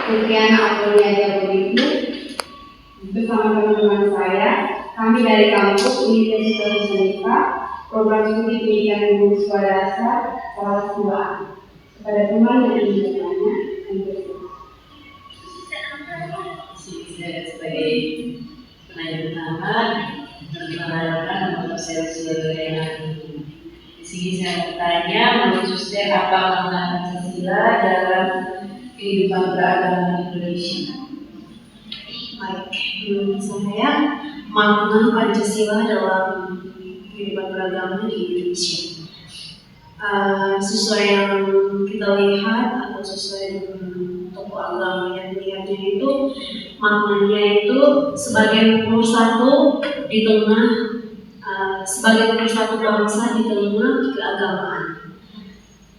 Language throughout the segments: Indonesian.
Supriana Aprilia Jabodetabek bersama teman-teman saya. Kami dari kampus Universitas Nusantara, program studi pendidikan guru sekolah dasar kelas 2. Kepada teman yang ingin bertanya, saya sebagai penanya pertama mengharapkan untuk saya sebagai di sini saya bertanya menurut Suster apa makna Pancasila dalam kehidupan beragama Indonesia? Baik, menurut saya makna Pancasila dalam kehidupan beragama di Indonesia sesuai yang kita lihat atau sesuai dengan tokoh agama yang melihatnya itu maknanya itu sebagai pemersatu di tengah sebagai pemersatu bangsa di tengah keagamaan.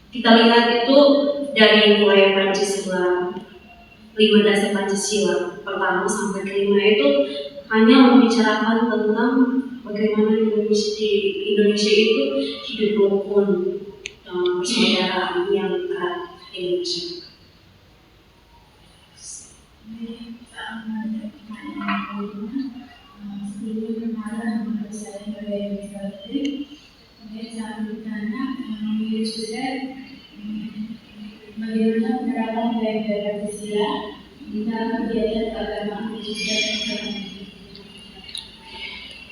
Kita lihat itu dari mulai Pancasila 5 dasar Pancasila pertama sampai kelima itu hanya membicarakan tentang bagaimana Indonesia itu hidup rukun dalam persaudaraan yang erat di Indonesia. Sebelum kenalan menurut saya sebagai Mr. saya bertanya menurut Suster bagaimana penerapan nilai Pancasila di dalam kegiatan keagamaan Suster.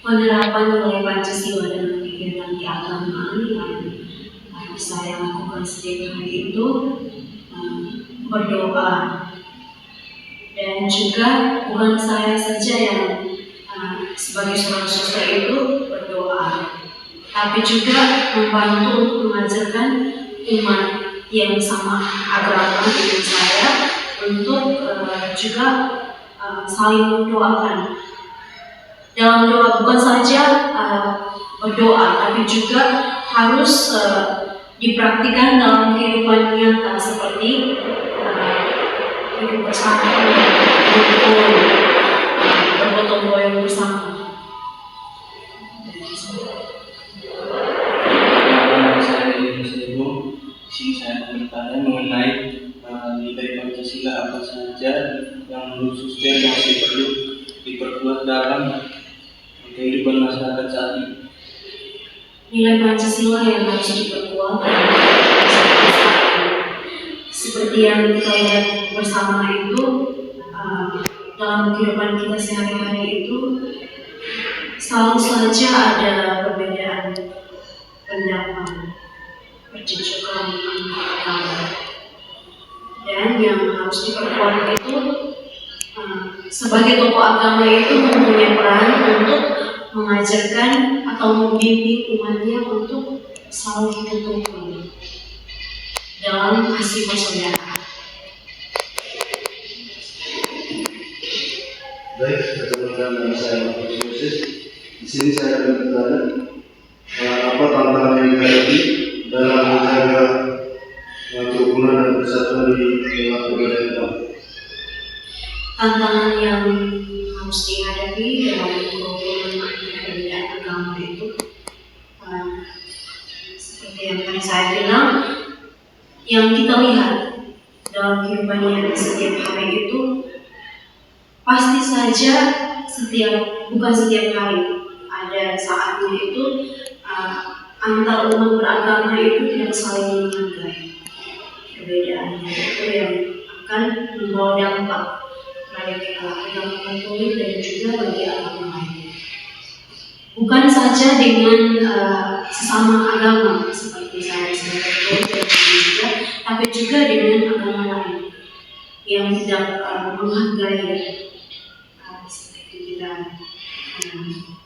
Penerapan nilai Pancasila dalam kegiatan keagamaan yang saya lakukan setiap hari itu berdoa, dan juga bukan saya saja yang sebagai seorang suster itu berdoa, tapi juga membantu untuk mengajarkan umat yang sama agama dengan saya untuk juga saling mendoakan. Dalam doa bukan saja berdoa, tapi juga harus dipraktikkan dalam kehidupan nyata seperti hidup bersama, bergotong royong bersama. Sini saya bertanya mengenai nilai Pancasila apa saja yang menurut Suster masih perlu diperkuat dalam kehidupan masyarakat saat ini. Nilai Pancasila yang harus diperkuat seperti yang kita lihat bersama itu dalam kehidupan kita sehari-hari itu selalu saja ada perbedaan pendapat, percekcokan antar agama, dan yang harus diperkuat itu sebagai tokoh agama itu mempunyai peran untuk mengajarkan atau membimbing umatnya untuk saling hidup rukun dalam kasih persaudaraan. Baik, teman-teman saya Moses. Di sini saya akan bertanya apa tantangan yang dihadapi dalam menjaga kerukunan dan persatuan di tengah perbedaan agama. Tantangan yang harus dihadapi dalam kerukunan perbedaan agama itu seperti yang tadi saya bilang, yang kita lihat dalam kehidupan yang setiap hari itu pasti saja bukan setiap hari, ada saatnya itu antar umat beragama itu tidak saling menghargai perbedaannya, itu yang akan membawa dampak baik agama Katolik dan juga bagi agama lain. Bukan saja dengan sesama agama seperti saya sebagai Katolik dan juga, tapi juga dengan agama lain yang tidak menghargai. Seperti kita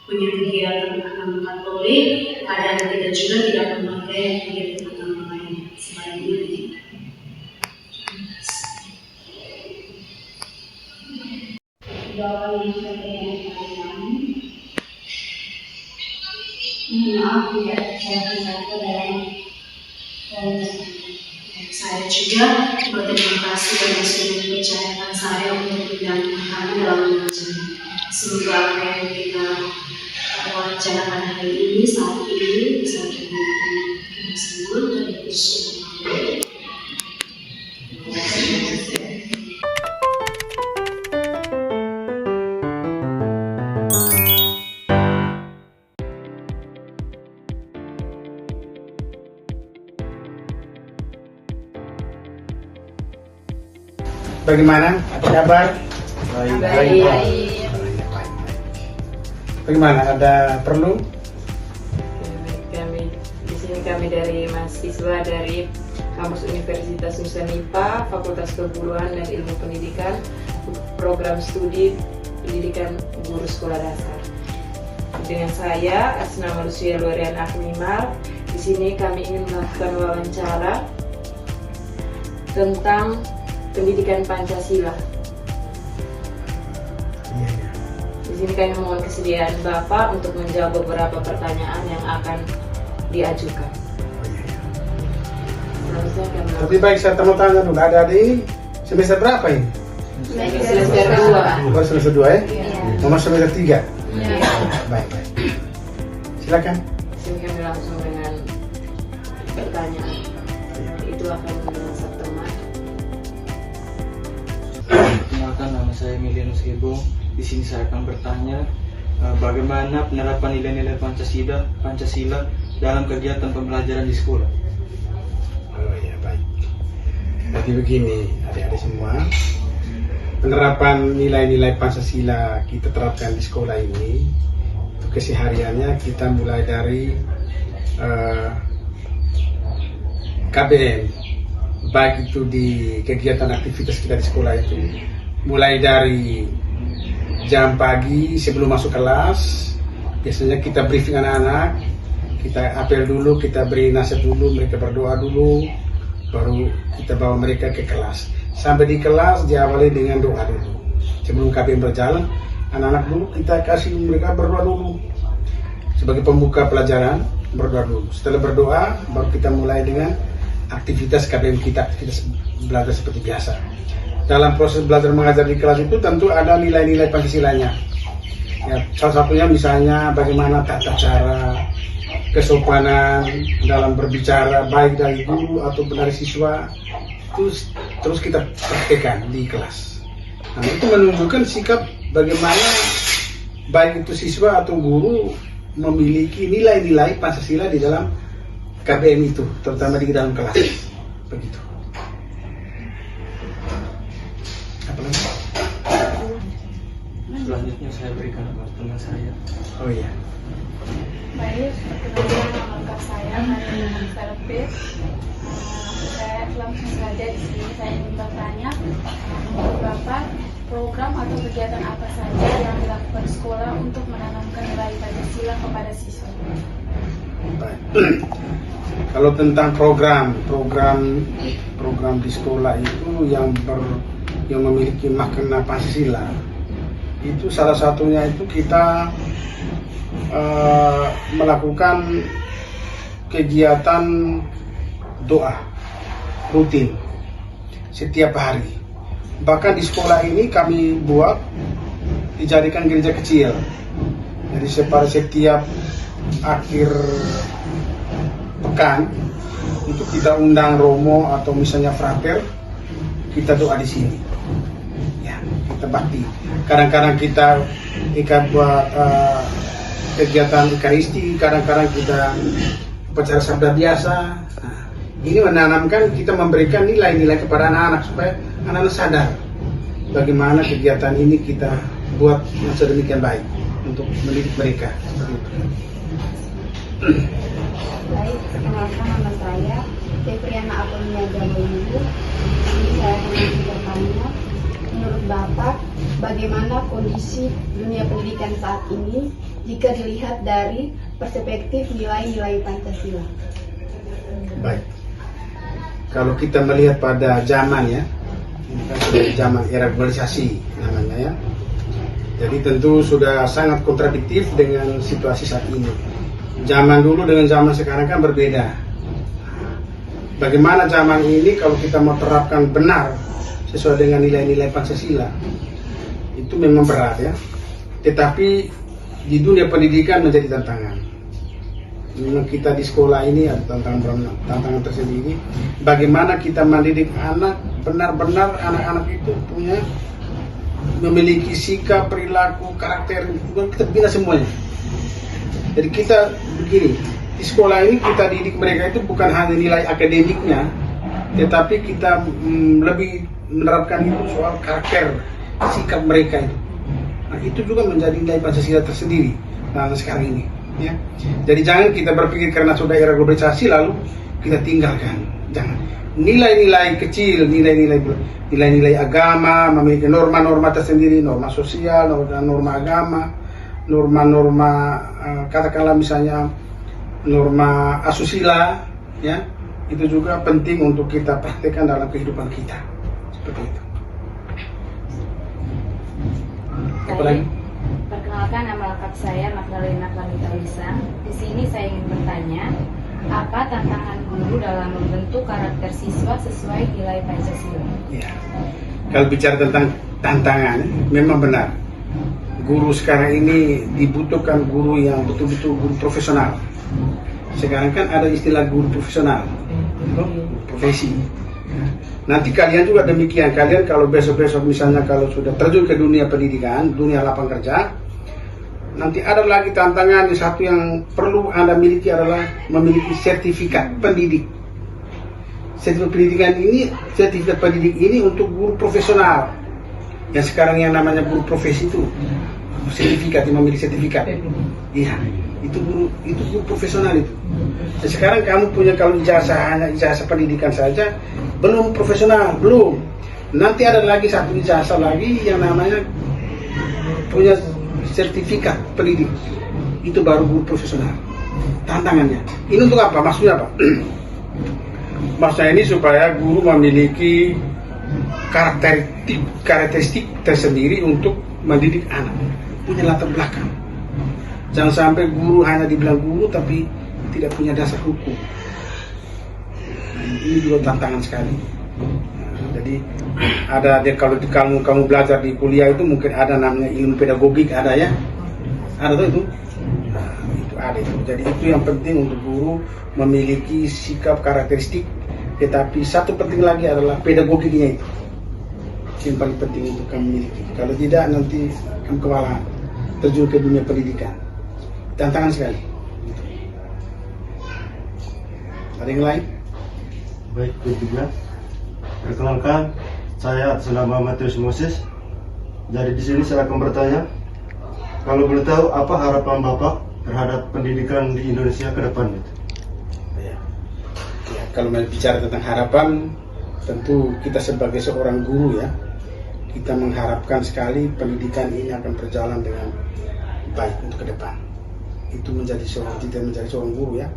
punya kegiatan agama Katolik, kadang kita juga tidak menghargai kegiatan agama lain sebaliknya. jawaban yang seperti yang kami maaf tidak saya kata dalam saya juga berterima kasih karena sudah mempercayakan saya untuk mendampingi kami dalam mengajar. Semoga apa yang kita wacanakan hari ini saat ini bisa berguna kita semua dan bersama. bagaimana? Apa kabar? Baik. Bagaimana? Ada perlu? Kami dari mahasiswa dari Kampus Universitas Nusa Nipah, Fakultas Keguruan dan Ilmu Pendidikan, Program Studi Pendidikan Guru Sekolah Dasar. Dengan saya, atas nama Lucia Lorian Ahmimar, di sini kami ingin melakukan wawancara tentang pendidikan Pancasila. Di sini kami mohon kesediaan Bapak untuk menjawab beberapa pertanyaan yang akan diajukan. Lebih baik saya mau tanya dulu, adik-adik semester berapa ini? Semester 2. Baru semester 2 ya? Nomor semester 3? Ya. Baik. Silakan. Sini kami langsung dengan pertanyaan. Itu akan dengan Sabtu Mat. Perkenalkan, nama saya Emilianus Ebo. Di sini saya akan bertanya bagaimana penerapan nilai-nilai Pancasila dalam kegiatan pembelajaran di sekolah. Oh ya, baik. Jadi begini, adik-adik semua, penerapan nilai-nilai Pancasila kita terapkan di sekolah ini, kesehariannya kita mulai dari KBM, baik itu di kegiatan aktivitas kita di sekolah itu, mulai dari jam pagi sebelum masuk kelas, biasanya kita briefing anak-anak, kita apel dulu, kita beri nasihat dulu, mereka berdoa dulu, baru kita bawa mereka ke kelas. Sampai di kelas diawali dengan doa dulu. Sebelum KBM berjalan, anak-anak dulu kita kasih mereka berdoa dulu. Sebagai pembuka pelajaran, berdoa dulu. Setelah berdoa, baru kita mulai dengan aktivitas KBM kita belajar seperti biasa. Dalam proses belajar mengajar di kelas itu tentu ada nilai-nilai Pancasilanya. Ya, salah satunya misalnya bagaimana tata cara, kesopanan dalam berbicara baik dari guru atau dari siswa, itu terus kita praktekkan di kelas. Nah, itu menunjukkan sikap bagaimana baik itu siswa atau guru memiliki nilai-nilai Pancasila di dalam KBM itu, terutama di dalam kelas. Begitu. Apa lagi? Selanjutnya saya berikan kepada teman saya. Oh iya. Baik, perkenalkan nama lengkap saya Mariana Serpis. Saya langsung saja di sini saya ingin bertanya, menurut Bapak, program atau kegiatan apa saja yang dilakukan sekolah untuk menanamkan nilai Pancasila kepada siswa? Baik. Kalau tentang program di sekolah itu yang memiliki makna Pancasila, itu salah satunya itu kita melakukan kegiatan doa rutin setiap hari. Bahkan di sekolah ini kami buat dijadikan gereja kecil. Jadi setiap akhir pekan itu kita undang romo atau misalnya frater, kita doa di sini. Ya, kita bakti. Kadang-kadang kita buat kegiatan Ekaristi, kadang-kadang kita upacara sabda biasa. Nah, ini menanamkan, kita memberikan nilai-nilai kepada anak-anak supaya anak-anak sadar bagaimana kegiatan ini kita buat yang sedemikian baik untuk mendidik mereka. Baik, perkenalkan nama saya Febriana Aponia Jaboyubu. Ini saya ingin bertanya, menurut Bapak, bagaimana kondisi dunia pendidikan saat ini jika dilihat dari perspektif nilai-nilai Pancasila? Baik. Kalau kita melihat pada zaman ya, ini kan sudah zaman era globalisasi namanya ya. Jadi tentu sudah sangat kontradiktif dengan situasi saat ini. Zaman dulu dengan zaman sekarang kan berbeda. Bagaimana zaman ini kalau kita mau terapkan benar sesuai dengan nilai-nilai Pancasila, itu memang berat ya. Tetapi di dunia pendidikan menjadi tantangan. Memang kita di sekolah ini ada tantangan tersendiri. Bagaimana kita mendidik anak benar-benar anak-anak itu punya memiliki sikap, perilaku, karakter, kita bina semuanya. Jadi kita begini, di sekolah ini kita didik mereka itu bukan hanya nilai akademiknya, tetapi kita lebih menerapkan itu soal karakter, sikap mereka itu. Nah, itu juga menjadi nilai Pancasila tersendiri sekarang ini. Ya. Jadi jangan kita berpikir karena sudah era globalisasi lalu kita tinggalkan. Jangan. Nilai-nilai kecil, nilai-nilai agama, memiliki norma-norma tersendiri, norma sosial, norma agama, norma-norma katakanlah misalnya norma asusila, ya, itu juga penting untuk kita praktekkan dalam kehidupan kita. Seperti itu. Apa lagi? Perkenalkan, nama lengkap saya Magdalena Clarita Lisa. Di sini saya ingin bertanya, apa tantangan guru dalam membentuk karakter siswa sesuai nilai Pancasila? Ya. Kalau bicara tentang tantangan, memang benar. Guru sekarang ini dibutuhkan guru yang betul-betul guru profesional. Sekarang kan ada istilah guru profesional, profesi. Nanti kalian juga demikian. Kalian kalau besok-besok misalnya kalau sudah terjun ke dunia pendidikan, dunia lapangan kerja, nanti ada lagi tantangan. Satu yang perlu Anda miliki adalah memiliki sertifikat pendidik. Sertifikat pendidik ini untuk guru profesional. Yang sekarang yang namanya guru profesi itu sertifikat, yang memiliki sertifikat. Iya, itu guru profesional itu. Dan sekarang kamu punya kalau hanya ijazah pendidikan saja belum profesional, belum. Nanti ada lagi satu ijazah lagi yang namanya punya sertifikat pendidik. Itu baru guru profesional. Tantangannya. Ini untuk apa? Maksudnya apa? Maksudnya ini supaya guru memiliki karakteristik tersendiri untuk mendidik anak. Punya latar belakang. Jangan sampai guru hanya dibilang guru tapi tidak punya dasar hukum. Ini juga tantangan sekali. Jadi ada kalau kamu belajar di kuliah itu mungkin ada namanya ilmu pedagogik, ada ya, ada tuh itu. Nah, itu ada itu. Jadi itu yang penting untuk guru memiliki sikap karakteristik. Tetapi satu penting lagi adalah pedagogiknya itu. Yang paling penting untuk kamu miliki. Kalau tidak nanti kamu kewalahan terjun ke dunia pendidikan. Tantangan sekali. Ada yang lain? Baik, berikutnya. Perkenalkan, saya atas nama Matius Moses. Jadi di sini saya akan bertanya, kalau boleh tahu apa harapan Bapak terhadap pendidikan di Indonesia ke depan? Ya, kalau bicara tentang harapan, tentu kita sebagai seorang guru ya, kita mengharapkan sekali pendidikan ini akan berjalan dengan baik untuk ke depan. Itu menjadi seorang guru ya.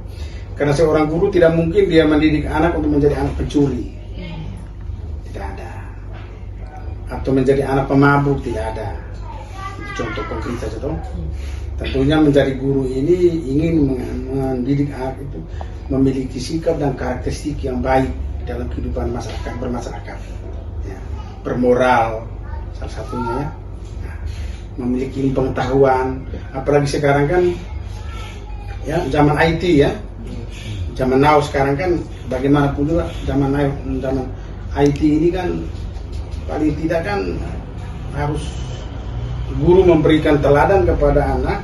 Karena seorang guru tidak mungkin dia mendidik anak untuk menjadi anak pencuri. Tidak ada. Atau menjadi anak pemabuk, tidak ada. Itu contoh konkret saja toh. Tentunya menjadi guru ini ingin mendidik anak itu memiliki sikap dan karakteristik yang baik dalam kehidupan bermasyarakat. Ya. Bermoral salah satunya ya. Nah, memiliki pengetahuan, apalagi sekarang kan ya zaman IT ya. Zaman now sekarang kan bagaimanapun juga zaman IT ini kan paling tidak kan harus guru memberikan teladan kepada anak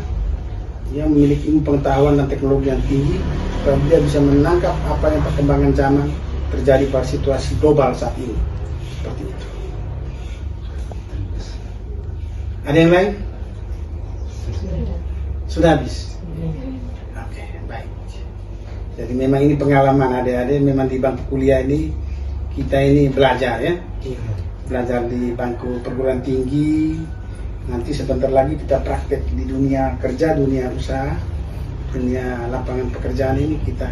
yang memiliki pengetahuan dan teknologi yang tinggi supaya dia bisa menangkap apa yang perkembangan zaman terjadi pada situasi global saat ini. Seperti itu. Ada yang lain? Sudah habis? Oke, baik. Jadi memang ini pengalaman adik-adik, memang di bangku kuliah ini kita ini belajar ya. Belajar di bangku perguruan tinggi. Nanti sebentar lagi kita praktek di dunia kerja, dunia usaha, dunia lapangan pekerjaan ini kita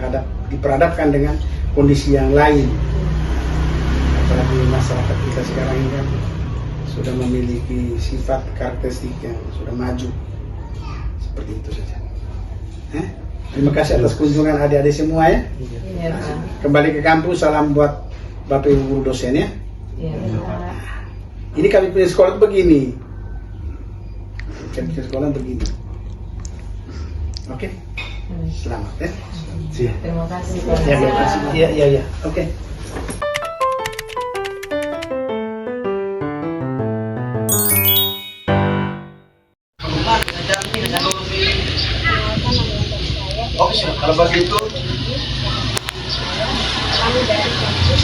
diperhadapkan dengan kondisi yang lain. Apalagi masyarakat kita sekarang ini kan sudah memiliki sifat karakteristik yang sudah maju. Seperti itu saja. Terima kasih atas kunjungan adik-adik semua ya. Kembali ke kampus, salam buat Bapak Ibu guru dosen ya. Ini kami punya sekolah itu begini. Kami punya sekolah begini. Oke. Selamat ya. Siap. Terima kasih. Ya, terima kasih. Iya. Oke. Oke, kalau begitu kami dari kampus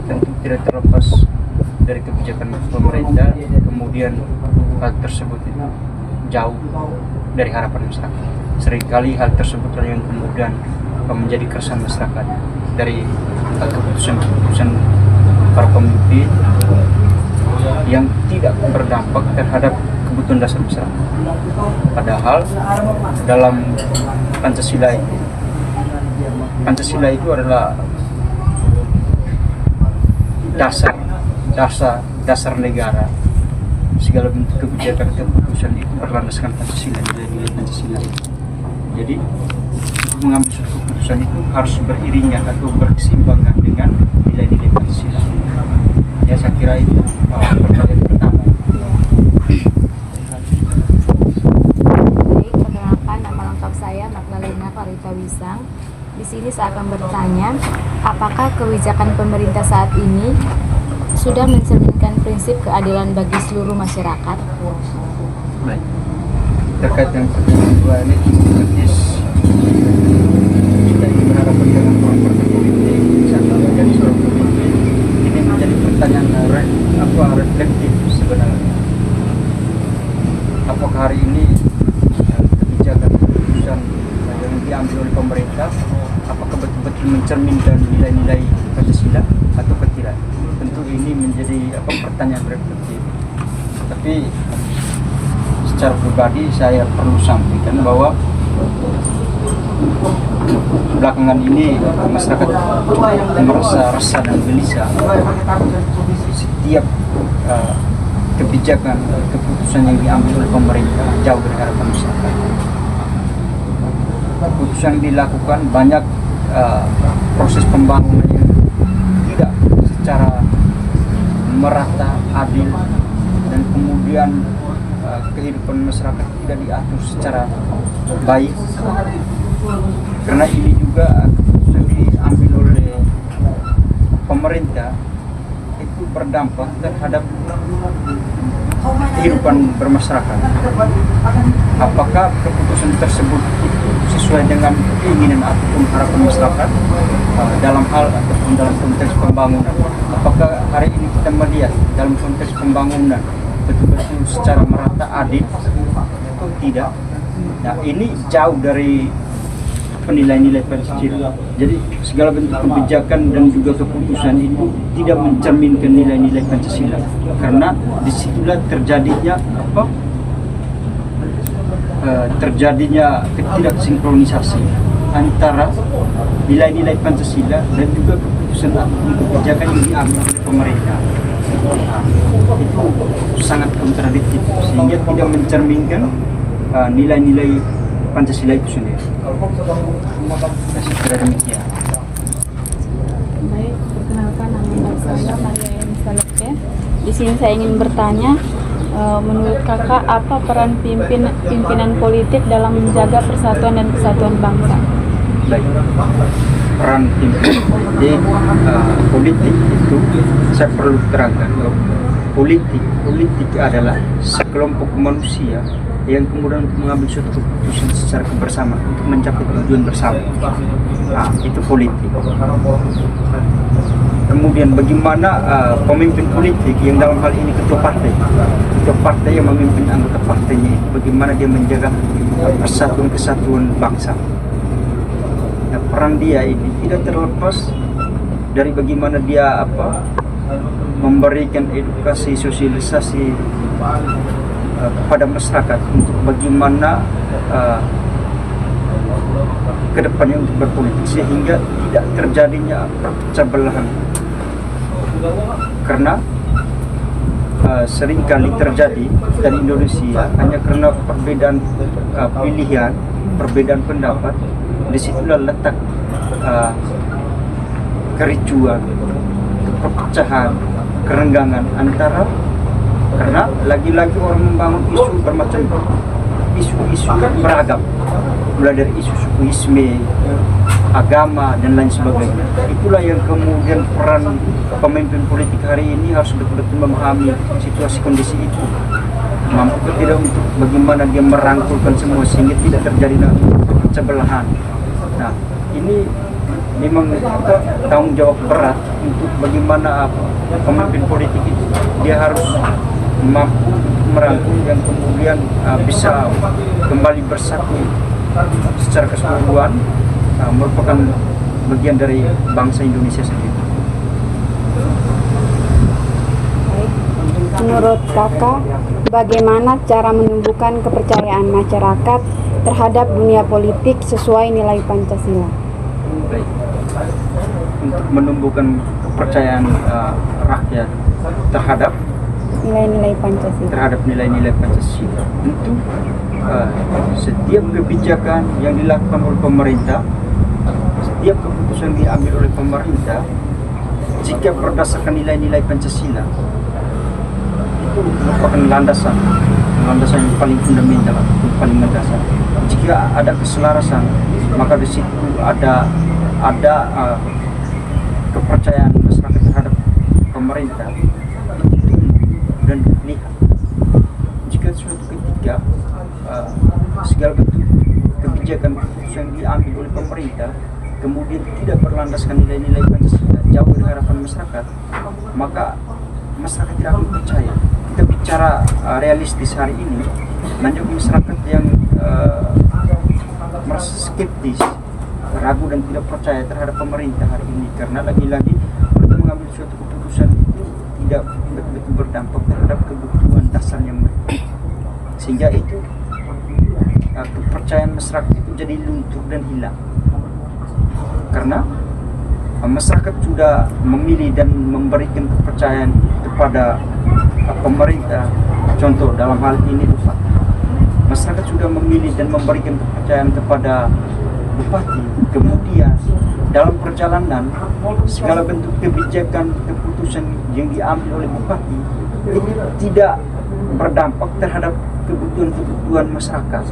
Tentu tidak terlepas dari kebijakan pemerintah, kemudian hal tersebut itu jauh dari harapan masyarakat. Seringkali hal tersebut yang kemudian menjadi keresahan masyarakat dari keputusan-keputusan para pemimpin yang tidak berdampak terhadap kebutuhan dasar masyarakat. Padahal dalam Pancasila itu adalah dasar negara. Segala bentuk kebijakan keputusan itu berlandaskan Pancasila, nilai-nilai Pancasila. Jadi mengambil suatu keputusan itu harus beriringan atau berkeseimbangan dengan nilai-nilai Pancasila. Ya, saya kira itu pertanyaan pertama. Baik, perkenalkan nama lengkap saya Magdalena Clarita Wisang. Di sini saya akan bertanya, apakah kebijakan pemerintah saat ini sudah mencerminkan prinsip keadilan bagi seluruh masyarakat? Baik. Terkait dengan kedua ini, kita ingin berhadapan dengan partai politik, misalnya menjadi seorang pemimpin, ini menjadi pertanyaan reflektif sebenarnya. Apakah hari ini kebijakan keputusan yang diambil oleh pemerintah, apakah betul-betul mencerminkan nilai-nilai Pancasila atau tidak? Tentu ini menjadi pertanyaan reflektif. Tapi secara pribadi saya perlu sampaikan bahwa belakangan ini masyarakat merasa resah dan gelisah. Setiap kebijakan keputusan yang diambil oleh pemerintah jauh dari harapan masyarakat. Keputusan yang dilakukan banyak proses pembangunan yang tidak secara merata, adil, dan kemudian kehidupan masyarakat tidak diatur secara baik. Karena ini juga keputusan diambil oleh pemerintah itu berdampak terhadap kehidupan bermasyarakat. Apakah keputusan tersebut itu sesuai dengan keinginan ataupun harapan masyarakat dalam hal ataupun dalam konteks pembangunan? Apakah hari ini kita melihat dalam konteks pembangunan betul-betul secara merata, adil atau tidak? Nah, ini jauh dari nilai-nilai Pancasila. Jadi segala bentuk kebijakan dan juga keputusan itu tidak mencerminkan nilai-nilai Pancasila, karena disitulah terjadinya terjadinya ketidaksinkronisasi antara nilai-nilai Pancasila dan juga keputusan ataupun kebijakan yang diambil oleh pemerintah. Itu sangat kontradiktif sehingga tidak mencerminkan nilai-nilai Pancasila itu sendiri. Saya kira demikian. Baik, perkenalkan nama saya Maria Yanisa Lepke. Di sini saya ingin bertanya, menurut kakak apa peran pimpinan politik dalam menjaga persatuan dan kesatuan bangsa? Baik, peran pimpinan politik itu saya perlu terangkan. Politik adalah sekelompok manusia yang kemudian mengambil suatu keputusan secara kebersamaan untuk mencapai tujuan bersama. Nah, itu politik. Kemudian bagaimana pemimpin politik yang dalam hal ini ketua partai yang memimpin anggota partainya itu, bagaimana dia menjaga kesatuan bangsa. Nah, peran dia ini tidak terlepas dari bagaimana dia memberikan edukasi, sosialisasi kepada masyarakat untuk bagaimana kedepannya untuk berpolitik sehingga tidak terjadinya perpecah belahan. Karena seringkali terjadi di Indonesia hanya karena perbedaan pilihan, perbedaan pendapat, disitulah letak kericuan, perpecahan, kerenggangan antara, karena lagi-lagi orang membangun isu bermacam isu-isu beragam, mulai dari isu sukuisme, agama dan lain sebagainya. Itulah yang kemudian peran pemimpin politik hari ini harus betul-betul memahami situasi kondisi itu, mampu tidak untuk bagaimana dia merangkulkan semua sehingga tidak terjadi pecah belahan. Nah, ini memang tanggung jawab berat untuk bagaimana pemimpin politik itu dia harus mampu merangkul yang kemudian bisa kembali bersatu secara keseluruhan, merupakan bagian dari bangsa Indonesia sendiri. Menurut Kakak, bagaimana cara menumbuhkan kepercayaan masyarakat terhadap dunia politik sesuai nilai Pancasila? Baik. Untuk menumbuhkan kepercayaan rakyat terhadap Nilai-nilai Pancasila. terhadap nilai-nilai Pancasila, tentu setiap kebijakan yang dilakukan oleh pemerintah, setiap keputusan diambil oleh pemerintah, jika berdasarkan nilai-nilai Pancasila, itu merupakan landasan yang paling fundamental, yang paling mendasar. Jika ada keselarasan, maka di situ ada kepercayaan masyarakat terhadap pemerintah dan lihat. Jika suatu ketika segala bentuk kebijakan yang diambil oleh pemerintah kemudian tidak berlandaskan nilai-nilai Pancasila, jauh dari harapan masyarakat, maka masyarakat tidak akan percaya. Kita bicara realistis hari ini, banyak masyarakat yang merasa skeptis, ragu dan tidak percaya terhadap pemerintah hari ini, karena lagi-lagi mereka mengambil suatu keputusan itu tidak betul-betul berdampak terhadap kebutuhan dasarnya mereka, sehingga itu kepercayaan masyarakat itu jadi luntur dan hilang, karena masyarakat sudah memilih dan memberikan kepercayaan kepada pemerintah. Contoh dalam hal ini bupati, masyarakat sudah memilih dan memberikan kepercayaan kepada bupati, kemudian dalam perjalanan segala bentuk kebijakan keputusan yang diambil oleh bupati itu tidak berdampak terhadap kebutuhan masyarakat,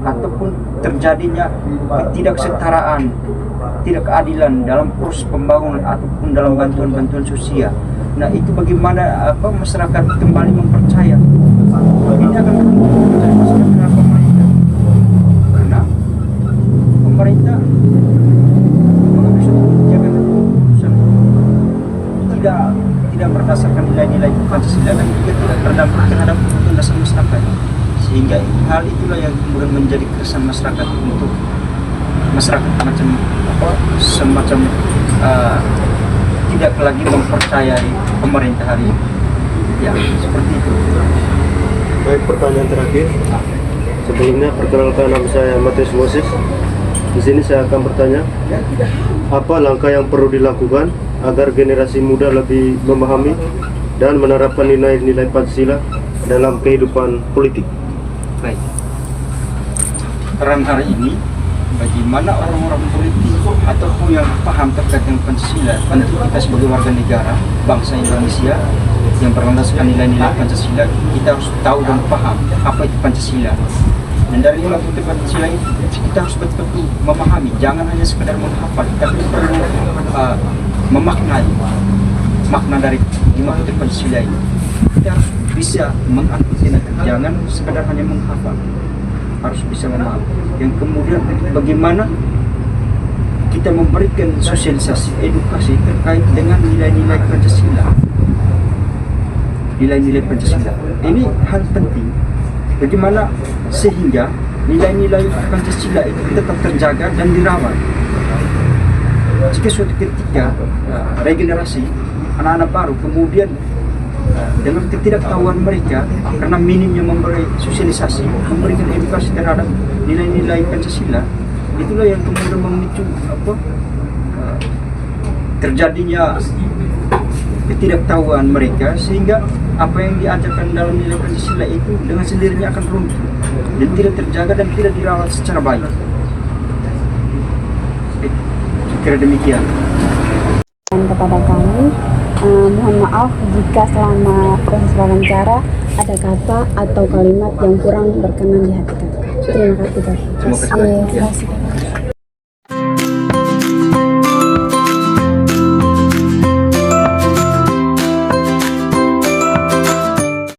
ataupun terjadinya ketidaksetaraan, tidak keadilan dalam proses pembangunan ataupun dalam bantuan-bantuan sosial. Nah, itu bagaimana masyarakat kembali mempercaya ini akan mempercayai masyarakat terhadap pemerintah, karena pemerintah mengambil suatu kebijakan keputusan tidak berdasarkan nilai-nilai Pancasila dan juga tidak berdampak terhadap kebutuhan dasar masyarakat, sehingga hal itulah yang kemudian menjadi keresahan masyarakat untuk masyarakat semacam tidak lagi mempercayai pemerintah hari ini. Ya, seperti itu. Baik, pertanyaan terakhir. Sebelumnya perkenalkan, nama saya Matius Moses. Di sini saya akan bertanya, apa langkah yang perlu dilakukan agar generasi muda lebih memahami dan menerapkan nilai-nilai Pancasila dalam kehidupan politik? Baik. Peran hari ini, bagaimana orang-orang politik ataupun yang paham terkait dengan Pancasila, tentu kita sebagai warga negara bangsa Indonesia yang berlandaskan nilai-nilai Pancasila, kita harus tahu dan paham apa itu Pancasila. Dan dari lima putih Pancasila itu kita harus betul-betul memahami, jangan hanya sekedar menghafal, tapi perlu memaknai makna dari lima putih Pancasila itu. Kita harus bisa mengartikan, jangan sekedar hanya menghafal, harus bisa memahami. Yang kemudian bagaimana kita memberikan sosialisasi, edukasi terkait dengan nilai-nilai Pancasila. Nilai-nilai Pancasila ini hal penting. Bagaimana sehingga nilai-nilai Pancasila itu tetap terjaga dan dirawat. Jika suatu ketika regenerasi anak-anak baru kemudian dengan ketidaktahuan mereka karena minimnya memberi sosialisasi, memberikan edukasi terhadap nilai-nilai Pancasila, itulah yang kemudian memicu terjadinya ketidaktahuan mereka, sehingga apa yang diajarkan dalam nilai Pancasila itu dengan sendirinya akan runtuh dan tidak terjaga dan tidak dirawat secara baik. Kira-kira demikian. Dan kepada kami, mohon maaf jika selama proses wawancara ada kata atau kalimat yang kurang berkenan di hati kami. Terima kasih. Terima kasih. Terima kasih.